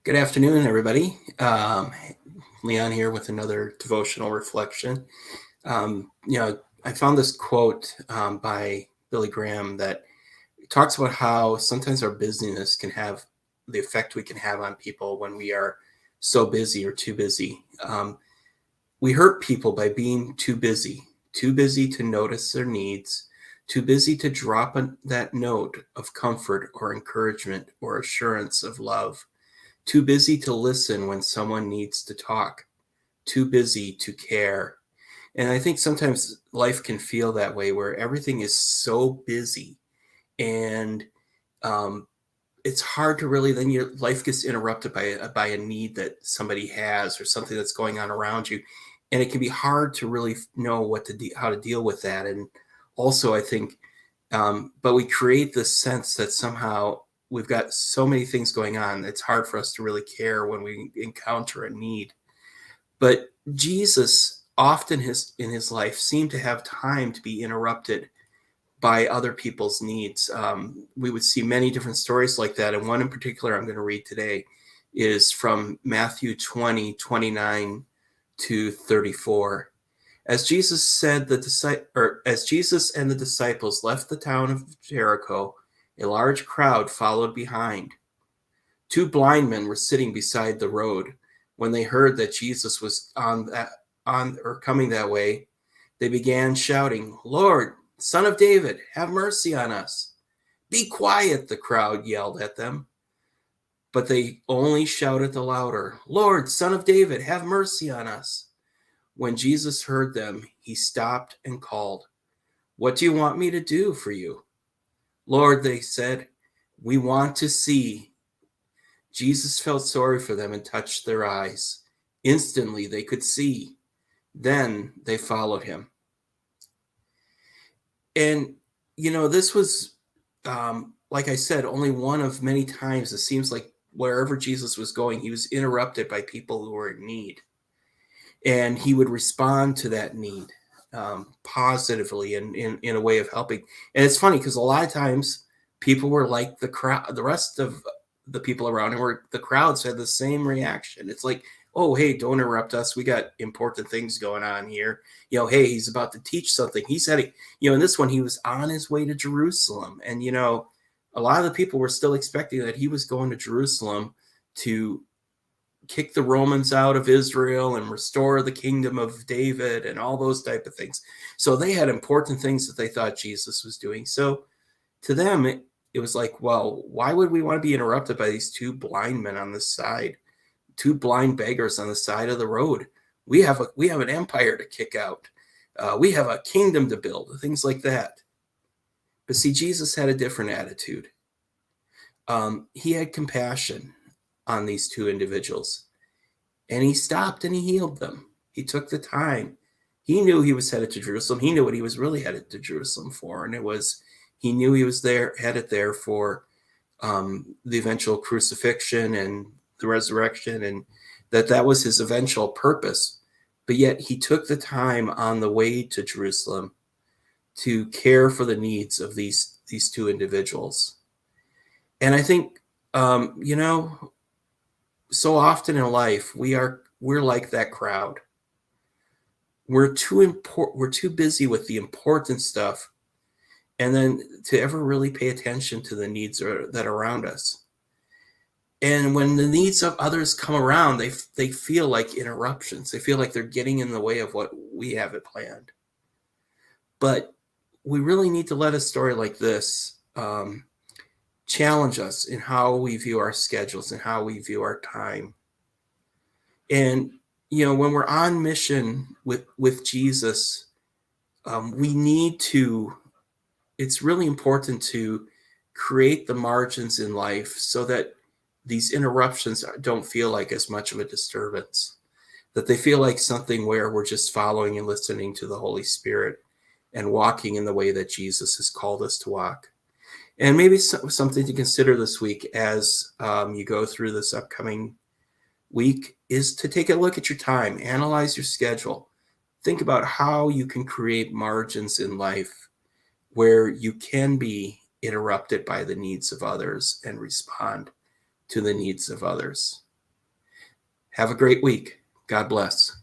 Good afternoon, everybody. Leon here with another devotional reflection. I found this quote by Billy Graham that talks about how sometimes our busyness can have the effect we can have on people when we are so busy or too busy. We hurt people by being too busy to notice their needs, too busy to drop that note of comfort or encouragement or assurance of love, too busy to listen when someone needs to talk, too busy to care. And I think sometimes life can feel that way where everything is so busy and um, it's hard to really, then your life gets interrupted by a need that somebody has or something that's going on around you. And it can be hard to really know how to deal with that. And also, I think but we create this sense that somehow we've got so many things going on. It's hard for us to really care when we encounter a need. But Jesus often in his life seemed to have time to be interrupted by other people's needs. We would see many different stories like that. And one in particular I'm going to read today is from Matthew 20:29 to 34. As Jesus and the disciples left the town of Jericho, a large crowd followed behind. Two blind men were sitting beside the road. When they heard that Jesus was on or coming that way, they began shouting, "Lord, Son of David, have mercy on us." "Be quiet," the crowd yelled at them. But they only shouted the louder, "Lord, Son of David, have mercy on us." When Jesus heard them, he stopped and called, "What do you want me to do for you?" "Lord," they said, "we want to see." Jesus felt sorry for them and touched their eyes. Instantly they could see. Then they followed him. And, this was, like I said, only one of many times it seems like wherever Jesus was going, he was interrupted by people who were in need. And he would respond to that need positively and in a way of helping. And it's funny because a lot of times people were like the crowd, the rest of the people around him were the crowds had the same reaction. It's like, oh, hey, don't interrupt us. We got important things going on here. Hey, he's about to teach something. He said, in this one, he was on his way to Jerusalem. And, a lot of the people were still expecting that he was going to Jerusalem to kick the Romans out of Israel and restore the kingdom of David and all those type of things. So they had important things that they thought Jesus was doing. So to them, it was like, well, why would we want to be interrupted by these two blind men on the side, two blind beggars on the side of the road? We have an empire to kick out. We have a kingdom to build, things like that. But see, Jesus had a different attitude. He had compassion on these two individuals. And he stopped and he healed them. He took the time. He knew he was headed to Jerusalem. He knew what he was really headed to Jerusalem for. And he knew he was headed there for the eventual crucifixion and the resurrection, and that was his eventual purpose. But yet he took the time on the way to Jerusalem to care for the needs of these two individuals. And I think, so often in life we're like that crowd. We're too busy with the important stuff, and then to ever really pay attention to the needs that are around us. And when the needs of others come around, they feel like interruptions. They feel like they're getting in the way of what we have it planned. But we really need to let a story like this challenge us in how we view our schedules and how we view our time. And when we're on mission with Jesus, we need to. It's really important to create the margins in life so that these interruptions don't feel like as much of a disturbance. That they feel like something where we're just following and listening to the Holy Spirit and walking in the way that Jesus has called us to walk. And maybe something to consider this week as you go through this upcoming week is to take a look at your time, analyze your schedule, think about how you can create margins in life where you can be interrupted by the needs of others and respond to the needs of others. Have a great week. God bless.